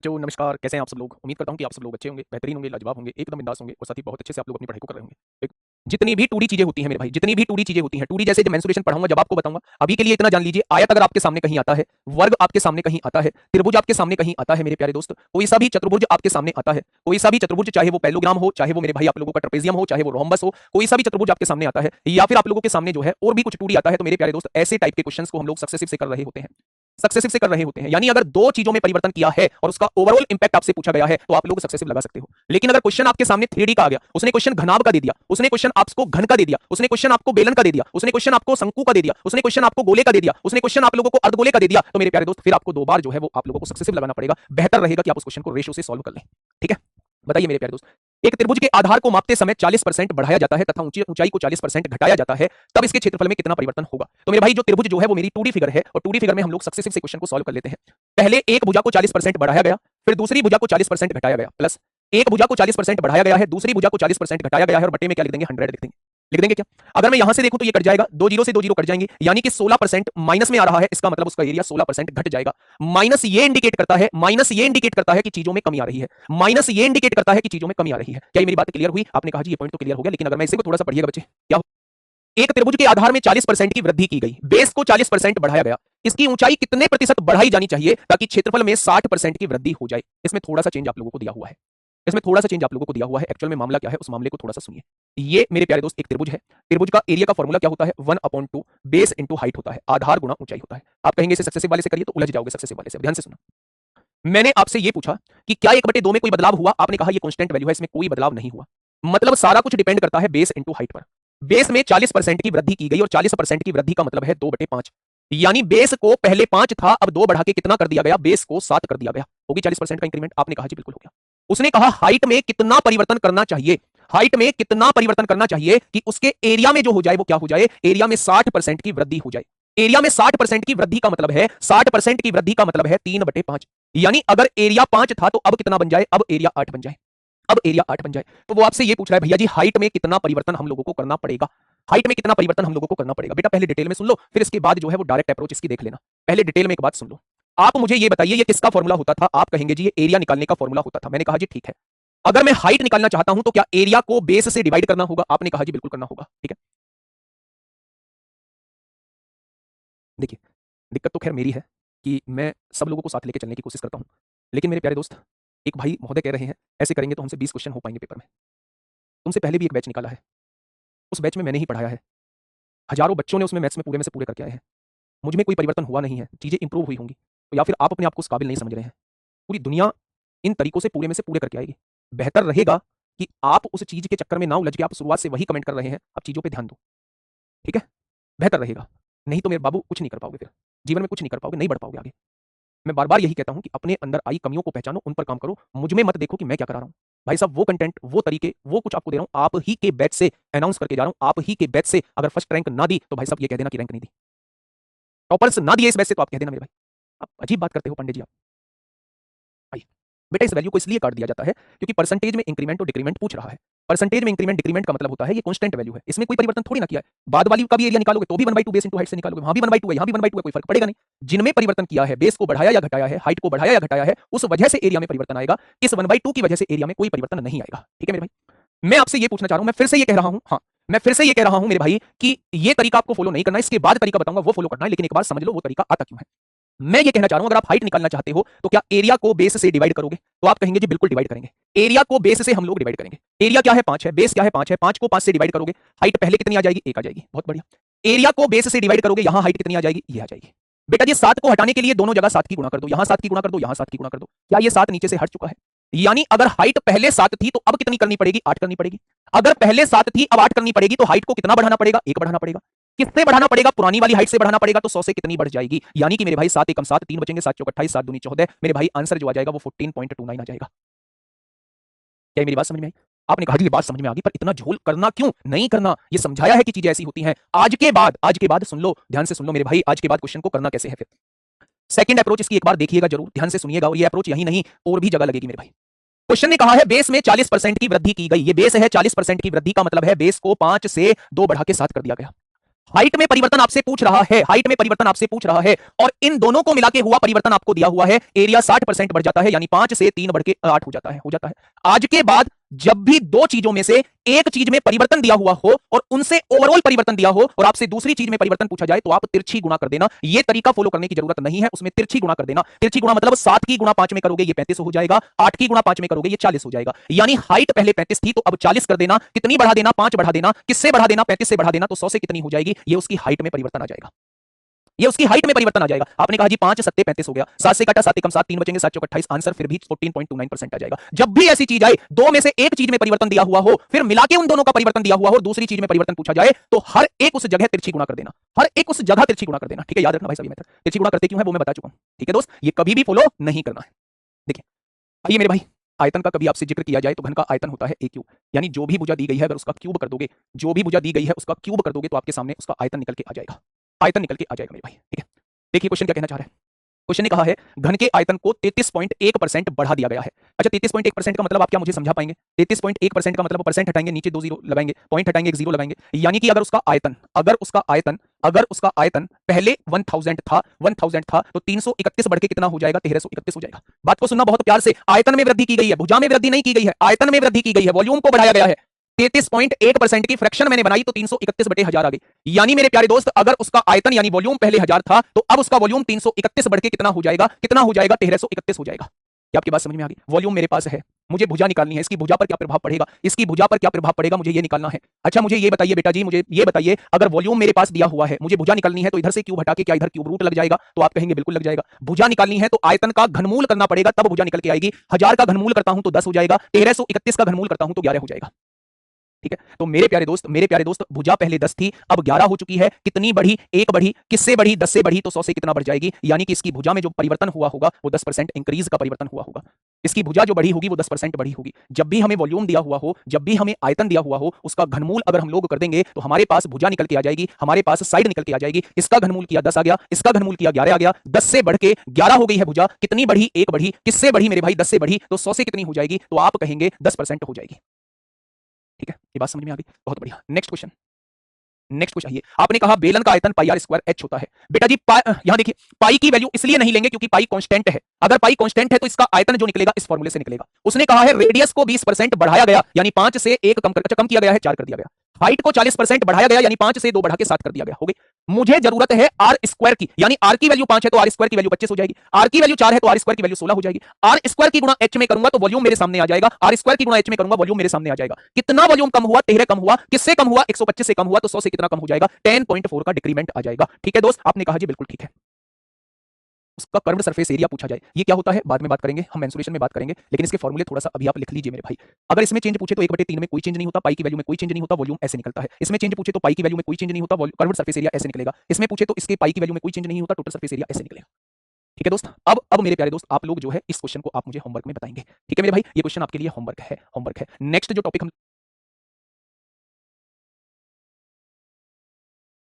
बच्चों नमस्कार, कैसे हैं आप सब लोग? उम्मीद करता हूँ कि आप सब लोग अच्छे होंगे, बेहतरीन होंगे, लाजवाब होंगे, एकदम बिंदास होंगे और साथ ही बहुत अच्छे से आप लोग अपनी पढ़ाई को कर रहे होंगे। ठीक? जितनी भी 2D चीजें होती हैं मेरे भाई, जितनी भी 2D चीजें होती हैं, 2D जैसे जब मेंसुरेशन पढ़ाऊंगा जब आपको बताऊंगा, अभी के लिए इतना जान लीजिए, आयत अगर आपके सामने कहीं आता है, वर्ग आपके सामने कहीं आता है, त्रिभुज आपके सामने कहीं आता है मेरे प्यारे दोस्त, कोई सा भी चतुर्भुज आपके सामने आता है, कोई सा भी चतुर्भुज चाहे वो पैरेललोग्राम हो, चाहे वो मेरे भाई आप लोगों का ट्रेपेजियम हो, चाहे वो रोम्बस हो, कोई सा भी चतुर्भुज आपके सामने आता है या फिर आप लोगों के सामने जो है और भी कुछ 2D आता है, तो मेरे प्यारे दोस्त ऐसे टाइप के क्वेश्चंस को हम लोग सक्सेसिव से कर रहे होते हैं। सक्सेसिव से कर रहे होते हैं, यानी अगर दो चीजों में परिवर्तन किया है और उसका ओवरऑल इंपैक्ट आपसे पूछा गया है तो आप लोग सक्सेसिव लगा सकते हो। लेकिन अगर क्वेश्चन आपके सामने 3D का आ गया, उसने क्वेश्चन घनाभ का दे दिया, उसने क्वेश्चन आपको घन का दे दिया, उसने क्वेश्चन आपको बेलन का दे दिया, उसने क्वेश्चन आपको शंकु का दे दिया, उसने क्वेश्चन आपको गोले का दे दिया, उसने क्वेश्चन आप लोगों को अर्धगोले का दे दिया, तो मेरे प्यारे दोस्त फिर आपको दो बार जो है वो आप लोगों को सक्सेसिव लगाना पड़ेगा। बेहतर रहेगा कि आप उस क्वेश्चन को रेशो से सॉल्व कर लें। ठीक है, बताइए मेरे प्यारे दोस्त, एक त्रिभुज के आधार को मापते समय 40% बढ़ाया जाता है तथा ऊंचाई को 40% घटाया जाता है, तब इसके क्षेत्रफल में कितना परिवर्तन होगा? तो मेरे भाई जो त्रिभुज जो है वो मेरी 2D फिगर है और 2D फिगर में हम लोग सक्सेसिव से क्वेश्चन को सॉल्व कर लेते हैं। पहले एक भुजा को 40% बढ़ाया गया, फिर दूसरी भुजा को 40% घटाया गया, प्लस एक भुजा को 40% बढ़ाया गया है, दूसरी भुजा को 40% घटाया गया है और बटे में क्या लिख देंगे? 100 लिख देंगे। लिख देंगे क्या? अगर मैं यहां से देखूं तो ये कट जाएगा, दो जीरो से दो जीरो कट जाएंगे, यानी कि 16% माइनस में आ रहा है, इसका मतलब उसका एरिया 16% घट जाएगा। माइनस ये इंडिकेट करता है, माइनस ये इंडिकेट करता है कि चीजों में कमी आ रही है, माइनस ये इंडिकेट करता है कि चीजों में कमी आ रही है। क्या ये मेरी बात क्लियर हुई? आपने कहा जी ये पॉइंट तो क्लियर हो गया, लेकिन अगर मैं इसे को थोड़ा सा पढ़िएगा बच्चे, क्या एक त्रिभुज के आधार में 40% की वृद्धि की गई, बेस को 40% बढ़ाया गया, इसकी ऊंचाई कितने प्रतिशत बढ़ाई जानी चाहिए ताकि क्षेत्रफल में 60% की वृद्धि हो जाए? इसमें थोड़ा सा चेंज आप लोगों को दिया हुआ है, इसमें थोड़ा सा चेंज आप लोगों को दिया हुआ है। एक्चुअल में मामला क्या है उस मामले को थोड़ा सा सुनिए। ये मेरे प्यारे दोस्त एक त्रिभुज है, त्रिभुज का एरिया का फॉर्मूला क्या होता है? 1/2 बेस इंटू हाइट होता है, आधार गुणा ऊंचाई होता है। आप कहेंगे इसे सक्सेसिव वाले से करिए तो उलझ जाओगे सक्सेसिव वाले से। ध्यान से सुनो, मैंने आपसे ये पूछा कि क्या 1/2 में कोई बदलाव हुआ? आपने कहा ये कांस्टेंट वैल्यू है, इसमें कोई बदलाव नहीं हुआ। मतलब सारा कुछ डिपेंड करता है बेस इंटू हाइट पर। बेस में 40% की वृद्धि की गई और 40% की वृद्धि का मतलब है 2/5, यानी बेस को पहले 5 था, अब 2 बढ़ा के कितना कर दिया गया? बेस को 7 कर दिया गया। होगी 40% का इंक्रीमेंट? आपने कहा जी बिल्कुल हो गया। उसने कहा हाइट में कितना परिवर्तन करना चाहिए, हाइट में कितना परिवर्तन करना चाहिए कि उसके एरिया में जो हो जाए वो क्या हो जाए? एरिया में 60% की वृद्धि हो जाए। एरिया में 60% की वृद्धि का मतलब है, 60% की वृद्धि का मतलब है 3/5, यानी अगर एरिया 5 था तो अब कितना बन जाए? अब एरिया 8 बन जाए, अब एरिया 8 बन जाए। तो वो आपसे ये पूछ रहा है भैया जी हाइट में कितना परिवर्तन हम लोगों को करना पड़ेगा, हाइट में कितना परिवर्तन हम लोगों को करना पड़ेगा? बेटा पहले डिटेल में सुन लो, फिर इसके बाद जो है वो डायरेक्ट अप्रोच इसकी देख लेना। पहले डिटेल में एक बात सुन लो। आप मुझे ये बताइए ये किसका फॉर्मूला होता था? आप कहेंगे जी ये एरिया निकालने का फॉर्मूला होता था। मैंने कहा जी ठीक है, अगर मैं हाइट निकालना चाहता हूं तो क्या एरिया को बेस से डिवाइड करना होगा? आपने कहा जी बिल्कुल करना होगा। ठीक है, देखिए दिक्कत तो खैर मेरी है कि मैं सब लोगों को साथ लेके चलने की कोशिश करता हूं, लेकिन मेरे प्यारे दोस्त एक भाई महोदय कह रहे हैं ऐसे करेंगे तो हमसे 20 क्वेश्चन हो पाएंगे पेपर में। तुमसे पहले भी एक बैच निकाला है, उस बैच में मैंने ही पढ़ाया है, हजारों बच्चों ने उसमें मैथ्स में से पूरे करके आए हैं। मुझ में कोई परिवर्तन हुआ नहीं है, चीजें इंप्रूव हुई होंगी, तो या फिर आप अपने आप को उस काबिल नहीं समझ रहे हैं। पूरी दुनिया इन तरीकों से पूरे में से पूरे करके आएगी। बेहतर रहेगा कि आप उस चीज के चक्कर में ना उलझ के आप शुरुआत से वही कमेंट कर रहे हैं, आप चीजों पे ध्यान दो। ठीक है, बेहतर रहेगा। नहीं तो मेरे बाबू कुछ नहीं कर पाओगे, फिर जीवन में कुछ नहीं कर पाओगे, नहीं बढ़ पाओगे आगे। मैं बार-बार यही कहता हूं कि अपने अंदर आई कमियों को पहचानो, उन पर काम करो, मुझ में मत देखो कि मैं क्या करा रहा हूं। भाई साहब वो कंटेंट, वो तरीके, वो कुछ आपको दे रहा हूं, आप ही के बैच से अनाउंस करके जा रहा हूं, आप ही के बैच से अगर फर्स्ट रैंक ना दी तो भाई साहब ये कह देना कि रैंक नहीं दी। टॉपर्स ना दिए इस बैच से तो आप कह देना मेरे भाई आप अजीब बात करते हो पंडित जी आप। आइए बेटा, इस वैल्यू को इसलिए काट दिया जाता है क्योंकि परसेंटेज में इंक्रीमेंट और डिक्रीमेंट पूछ रहा है। परसेंटेज में इंक्रीमेंट डिक्रीमेंट का मतलब होता है ये कांस्टेंट वैल्यू है, इसमें कोई परिवर्तन थोड़ी ना किया है। बाद वाली का भी एरिया निकालोगे तो भी 1/2 बेस इंटू हाइट से निकालोगे, वहां भी 1/2 है, यहां भी 1/2 है, कोई फर्क पड़ेगा नहीं। जिनमें परिवर्तन किया है, बेस को बढ़ाया या घटाया है, हाइट को बढ़ाया या घटाया है, उस वजह से एरिया में परिवर्तन आएगा। इस 1/2 की वजह से एरिया में कोई परिवर्तन नहीं आएगा। ठीक है मेरे भाई, मैं आपसे ये पूछना चाह रहा हूं, मैं फिर से ये कह रहा हूं, हाँ मैं फिर से ये कह रहा हूं मेरे भाई कि ये तरीका आपको फॉलो नहीं करना, इसके बाद तरीका बताऊंगा वो फॉलो करना है, लेकिन एक बार समझ लो वो तरीका आता क्यों है। मैं ये कहना चाह रहा हूं अगर आप हाइट निकालना चाहते हो तो क्या एरिया को बेस से डिवाइड करोगे? तो आप कहेंगे जी बिल्कुल डिवाइड करेंगे। एरिया को बेस से हम लोग डिवाइड करेंगे। एरिया क्या है? 5 है, बेस क्या है? 5 है, 5 को 5 से डिवाइड करोगे, हाइट पहले कितनी आ जाएगी? 1 आ जाएगी। बहुत बढ़िया। एरिया को बेस से डिवाइड करोगे, यहां हाइट कितनी आ जाएगी? ये आ जाएगी। बेटा जी 7 को हटाने के लिए दोनों जगह 7 की गुणा कर दो, यहां 7 की गुणा कर दो, यहां 7 की गुणा कर दो। क्या ये 7 नीचे से हट चुका है? यानी अगर हाइट पहले 7 थी तो अब कितनी करनी पड़ेगी? 8 करनी पड़ेगी। अगर पहले 7 थी अब 8 करनी पड़ेगी, तो हाइट को कितना बढ़ाना पड़ेगा? 1 बढ़ाना पड़ेगा। किससे बढ़ाना पड़ेगा? पुरानी वाली हाइट से बढ़ाना पड़ेगा। तो 100 से कितनी बढ़ जाएगी? यानी कि मेरे भाई 7 एकम 7, 3 बचेंगे, 7 चौक 28, 7 दूनी 14। मेरे भाई आंसर जो आ जाएगा वो 14.29 आ जाएगा। क्या मेरी बात समझ में आई? आपने कहा जी ये बात समझ में आ गई, पर इतना झोल करना क्यों? नहीं करना, ये समझाया है कि चीजें ऐसी होती हैं। आज के बाद सुन लो, ध्यान से सुन लो मेरे भाई, आज के बाद क्वेश्चन को करना कैसे है फिर। सेकंड अप्रोच इसकी एक बार देखिएगा जरूर, ध्यान से सुनिएगा, और ये अप्रोच यही नहीं और भी जगह लगेगी मेरे भाई। क्वेश्चन ने कहा है बेस में 40% की वृद्धि की गई, ये बेस है, 40% की वृद्धि का मतलब है बेस को 5 से 2 बढ़ा के 7 कर दिया गया। हाइट में परिवर्तन आपसे पूछ रहा है, हाइट में परिवर्तन आपसे पूछ रहा है, और इन दोनों को मिला के हुआ परिवर्तन आपको दिया हुआ है। एरिया 60% बढ़ जाता है, यानी 5 से 3 बढ़ के 8 हो जाता है। आज के बाद जब भी दो चीजों में से एक चीज में परिवर्तन दिया हुआ हो और उनसे ओवरऑल परिवर्तन दिया हो और आपसे दूसरी चीज में परिवर्तन पूछा जाए तो आप तिरछी गुणा कर देना। यह तरीका फॉलो करने की जरूरत नहीं है, उसमें तिरछी गुणा कर देना। तिरछी गुणा मतलब 7 की गुणा 5 में करोगे ये 35 हो जाएगा, 8 की गुणा 5 में करोगे ये 40 हो जाएगा। यानी हाइट पहले 35 थी तो अब 40 कर देना। कितनी बढ़ा देना? 5 बढ़ा देना। किससे बढ़ा देना? 35 से बढ़ा देना। तो 100 से कितनी हो जाएगी? ये उसकी हाइट में परिवर्तन आ जाएगा, ये उसकी हाइट में परिवर्तन आ जाएगा। आपने कहा जी 5 सत्ते 35 हो गया, 7 से काटा 7 कम 7 3 बचेंगे, 7 चौक 28, आंसर फिर भी 14.29% आ जाएगा। जब भी ऐसी चीज आए दो में से एक चीज में परिवर्तन दिया हुआ हो, फिर मिला के उन दोनों का परिवर्तन दिया हुआ हो और दूसरी चीज में परिवर्तन पूछा जाए तो हर एक उस जगह तिरछी गुणा कर देना, हर एक उस जगह तिरछी गुणा कर देना। ठीक है, याद रखना भाई साहब, ये मेथड तिरछी गुणा करते क्यों है वो मैं बता चुका हूं। ठीक है दोस्त, ये कभी भी फॉलो नहीं करना है। देखिए आइए मेरे भाई, आयतन का कभी आपसे जिक्र किया जाए तो घन का आयतन होता है a क्यूब, यानी जो भी भुजा दी गई है अगर उसका क्यूब कर दोगे, जो भी भुजा दी गई है उसका क्यूब कर दोगे तो आपके सामने उसका आयतन निकल के आ जाएगा, आयतन निकल के आ जाएगा मेरे भाई। ठीक है, देखिए क्वेश्चन क्या कहना चाह रहा है। क्वेश्चन ने कहा है घन के आयतन को 33.1% बढ़ा दिया गया है। अच्छा 33.1% का मतलब आप क्या मुझे समझा पाएंगे? 33.1% का मतलब परसेंट हटाएंगे, नीचे 2 जीरो लगाएंगे, पॉइंट हटाएंगे, एक जीरो लगाएंगे, यानी कि अगर उसका आयतन पहले 1000 था तो 331 बढ़ के कितना हो जाएगा? 1331 हो जाएगा। बात को सुनना बहुत प्यार से, आयतन में वृद्धि की गई है, भुजा में वृद्धि नहीं की गई है, आयतन में वृद्धि की गई है, वॉल्यूम को बढ़ाया गया है। 33.1% की फ्रैक्शन मैंने बनाई तो 331 बटे 1000 आ गई। यानी मेरे प्यारे दोस्त अगर उसका आयतन यानी वॉल्यूम पहले 1000 था तो अब उसका वॉल्यूम 331 बढ़ के कितना हो जाएगा? 1331 हो जाएगा। क्या आपकी बात समझ में आ गई? वॉल्यूम मेरे पास है, मुझे भुजा निकालनी है, इसकी भुजा पर क्या प्रभाव पड़ेगा, इसकी भुजा पर क्या प्रभाव पड़ेगा, मुझे ये निकालना है। अच्छा मुझे ये बताइए बेटा जी, मुझे ये बताइए अगर वॉल्यूम मेरे पास दिया हुआ है, मुझे भुजा निकालनी है तो इधर से क्यूब हटा के क्या इधर क्यूब रूट लग जाएगा? तो आप कहेंगे बिल्कुल लग जाएगा। भुजा निकालनी है तो आयतन का घनमूल करना पड़ेगा तब भुजा निकल के आएगी। 1000 का घनमूल करता हूं तो 10 हो जाएगा, 1331 का घनमूल करता हूं तो 11 हो जाएगा। ठीक है, तो मेरे प्यारे दोस्त भुजा पहले 10 थी अब 11 हो चुकी है। कितनी बढ़ी? 1 बढ़ी। किससे बढ़ी? 10 से बढ़ी, तो 100 से कितना बढ़ जाएगी? यानी कि इसकी भुजा में जो परिवर्तन हुआ होगा वो 10% इंक्रीज का परिवर्तन हुआ होगा। इसकी भुजा जो बढ़ी होगी वो 10% बढ़ी होगी। जब भी हमें वॉल्यूम दिया हुआ हो, जब भी हमें आयतन दिया हुआ हो, उसका घनमूल अगर हम लोग कर देंगे तो हमारे पास भुजा निकल के आ जाएगी, हमारे पास साइड निकल के आ जाएगी। इसका घनमूल किया 10 आ गया, इसका घनमूल किया 11 आ गया, 10 से बढ़ के 11 हो गई है भुजा। कितनी बढ़ी? 1 बढ़ी। किससे बढ़ी मेरे भाई? 10 से बढ़ी, तो 100 से कितनी हो जाएगी? तो आप कहेंगे 10% हो जाएगी। ठीक है, ये बात समझ में आ गई, बहुत बढ़िया। नेक्स्ट क्वेश्चन आइए। आपने कहा बेलन का आयतन पाई आर स्क्वायर एच होता है। बेटा जी यहां देखिए पाई की वैल्यू इसलिए नहीं लेंगे क्योंकि पाई कांस्टेंट है। अगर पाई कांस्टेंट है तो इसका आयतन जो निकलेगा इस फॉर्मूले से निकलेगा। उसने कहा है रेडियस को 20% बढ़ाया गया, यानी 5 से 1 कम किया गया है, 4 कर दिया गया। हाइट को 40% बढ़ाया गया, यानी 5 से 2 बढ़ा के 7 कर दिया गया। हो गई। मुझे जरूरत है आर स्क्वायर की, यानी आर की वैल्यू 5 है तो आर स्क्वायर की वैल्यू 25 हो जाएगी। आर की वैल्यू 4 है तो आर स्क्वायर की वैल्यू 16 हो जाएगी। आर स्क्वायर की गुणा एच में करूंगा तो वॉल्यूम मेरे सामने आ जाएगा, आर स्क्वायर की गुणा एच में करूंगा वॉल्यूम मेरे सामने आ जाएगा। कितना वॉल्यूम कम हुआ? 13 कम हुआ। किससे कम हुआ? 125 से कम हुआ, तो 100 से कितना कम हो जाएगा? 10.4 का डिक्रीमेंट आ जाएगा। ठीक है दोस्त, आपने कहा जी बिल्कुल ठीक है। उसका कर्व्ड सरफेस एरिया पूछा जाए, ये क्या होता है बाद में बात करेंगे, हम मेंसुरेशन में बात करेंगे, लेकिन इसके फॉर्मूले थोड़ा सा अभी आप लिख लीजिए मेरे भाई। अगर इसमें चेंज पूछे तो 1/3 में कोई चेंज नहीं होता, पाई की वैल्यू में कोई चेंज नहीं होता, वॉल्यूम ऐसे निकलता है। इसमें चेंज पूछे तो पाई की वैल्यू में कोई चेंज नहीं होता, कर्व्ड सरफेस एरिया ऐसे निकलेगा। इसमें पूछे तो इसके पाई की वैल्यू में कोई चेंज नहीं होता, टोटल सरफेस एरिया ऐसे निकलेगा। ठीक है दोस्त, अब मेरे प्यारे दोस्त आप लोग जो है इस क्वेश्चन को आप मुझे होमवर्क में बताएंगे। ठीक है मेरे भाई, ये क्वेश्चन आपके लिए होमवर्क है। नेक्स्ट जो टॉपिक हम